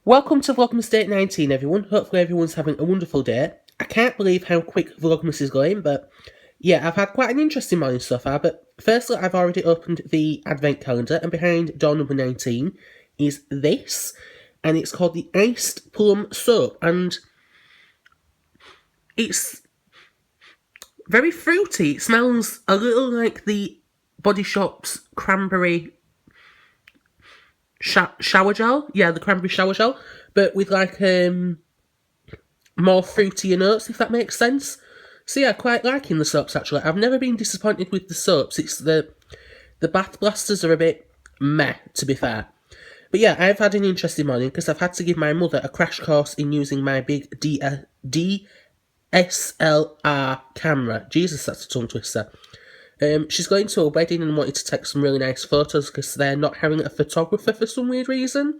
Welcome to Vlogmas Day 19, everyone. Hopefully everyone's having a wonderful day. I can't believe how quick Vlogmas is going, but yeah, I've had quite an interesting morning so far. But firstly, I've already opened the advent calendar, and behind door number 19 is this, and it's called the Iced Plum Soap, and it's very fruity. It smells a little like the Body Shop's cranberry shower gel. Yeah, the cranberry shower gel, but with like more fruitier notes, if that makes sense. So yeah, quite liking the soaps actually. I've never been disappointed with the soaps. It's the bath blasters are a bit meh, to be fair. But yeah, I've had an interesting morning because I've had to give my mother a crash course in using my big DSLR camera. Jesus, that's a tongue twister. She's going to a wedding and wanted to take some really nice photos because they're not having a photographer for some weird reason.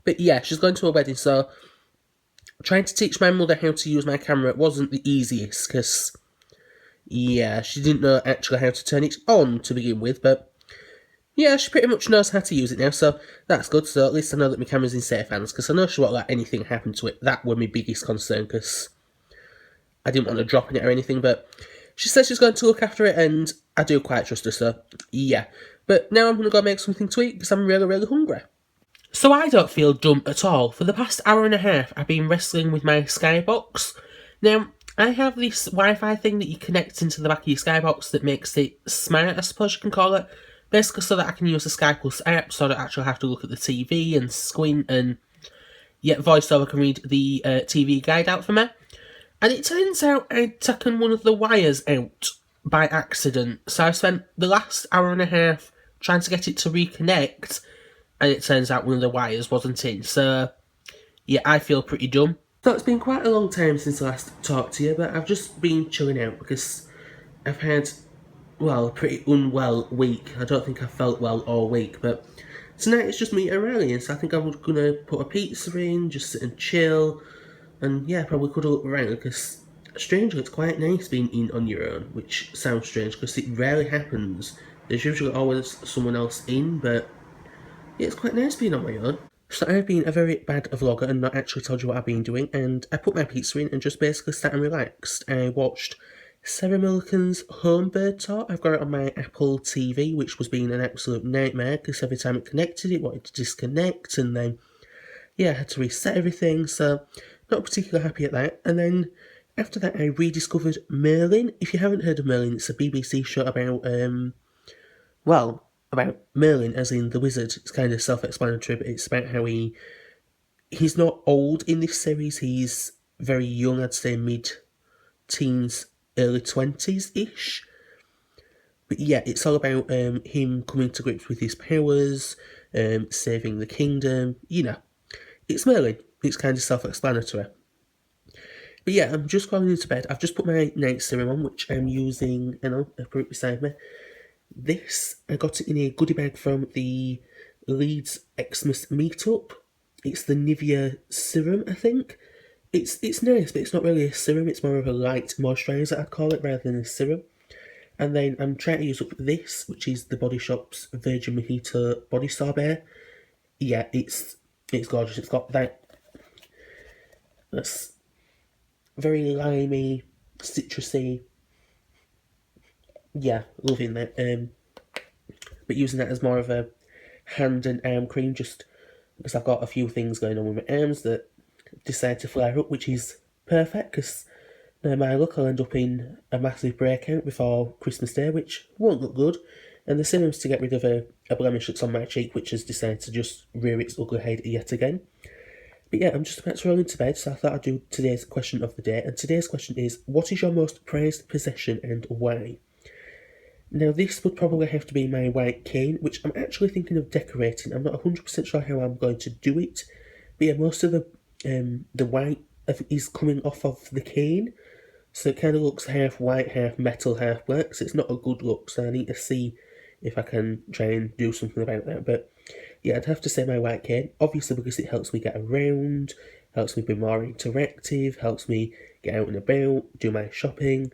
But yeah, she's going to a wedding, so trying to teach my mother how to use my camera wasn't the easiest because, yeah, she didn't know actually how to turn it on to begin with, but yeah, she pretty much knows how to use it now, so that's good. So at least I know that my camera's in safe hands because I know she won't let anything happen to it. That were my biggest concern because I didn't want to drop it or anything, but she says she's going to look after it, and I do quite trust her, so yeah. But now I'm going to go make something to eat because I'm really, really hungry. So I don't feel dumb at all. For the past hour and a half, I've been wrestling with my Skybox. Now, I have this Wi-Fi thing that you connect into the back of your Skybox that makes it smart, I suppose you can call it. Basically so that I can use the Sky Plus app, so I don't actually have to look at the TV and squint, and yet VoiceOver can read the TV guide out for me. And it turns out I'd taken one of the wires out by accident. So I spent the last hour and a half trying to get it to reconnect, and it turns out one of the wires wasn't in. So, yeah, I feel pretty dumb. So it's been quite a long time since I last talked to you, but I've just been chilling out because I've had, well, a pretty unwell week. I don't think I felt well all week, but tonight it's just me and Riley, so I think I'm going to put a pizza in, just sit and chill, and yeah, probably cuddle up around because strangely it's quite nice being in on your own, which sounds strange because it rarely happens. There's usually always someone else in, but yeah, it's quite nice being on my own. So I've been a very bad vlogger and not actually told you what I've been doing, and I put my pizza in and just basically sat and relaxed. I watched Sarah Millican's Home Bird Tour. I've got it on my Apple TV, which was being an absolute nightmare because every time it connected it wanted to disconnect, and then yeah, I had to reset everything, so not particularly happy at that. And then after that I rediscovered Merlin. If you haven't heard of Merlin, it's a BBC show about about Merlin, as in the wizard. It's kind of self-explanatory, but it's about how he's not old in this series. He's very young, I'd say mid-teens, early 20s-ish. But yeah, it's all about him coming to grips with his powers, saving the kingdom. You know, it's Merlin. It's kind of self-explanatory. But yeah, I'm just going into bed. I've just put my night serum on, which I'm using, I put it beside me. This, I got it in a goodie bag from the Leeds Xmas meetup. It's the Nivea serum, I think. It's nice, but it's not really a serum, it's more of a light moisturiser, I'd call it, rather than a serum. And then I'm trying to use up this, which is the Body Shop's Virgin Mojito Body Sorbet. Yeah, it's gorgeous. It's got that's very limey, citrusy. Yeah, loving that. But using that as more of a hand and arm cream, just because I've got a few things going on with my arms that decide to flare up, which is perfect, because no matter look, I'll end up in a massive breakout before Christmas Day, which won't look good. And the serum's to get rid of a blemish that's on my cheek, which has decided to just rear its ugly head yet again. But yeah, I'm just about to roll into bed, so I thought I'd do today's question of the day. And today's question is, what is your most prized possession and why? Now, this would probably have to be my white cane, which I'm actually thinking of decorating. I'm not 100% sure how I'm going to do it. But yeah, most of the white is coming off of the cane. So it kind of looks half white, half metal, half black. So it's not a good look. So I need to see if I can try and do something about that. But yeah, I'd have to say my white cane. Obviously because it helps me get around, helps me be more interactive, helps me get out and about, do my shopping,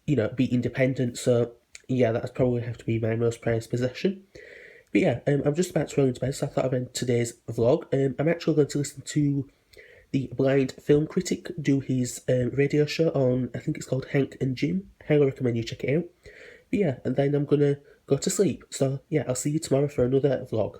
you know, be independent. So yeah, that'd probably have to be my most prized possession. But yeah, I'm just about to roll into bed, so I thought I'd end today's vlog. I'm actually going to listen to the blind film critic do his radio show on, I think it's called Hank and Jim. Highly recommend you check it out. But yeah, and then I'm gonna go to sleep. So yeah, I'll see you tomorrow for another vlog.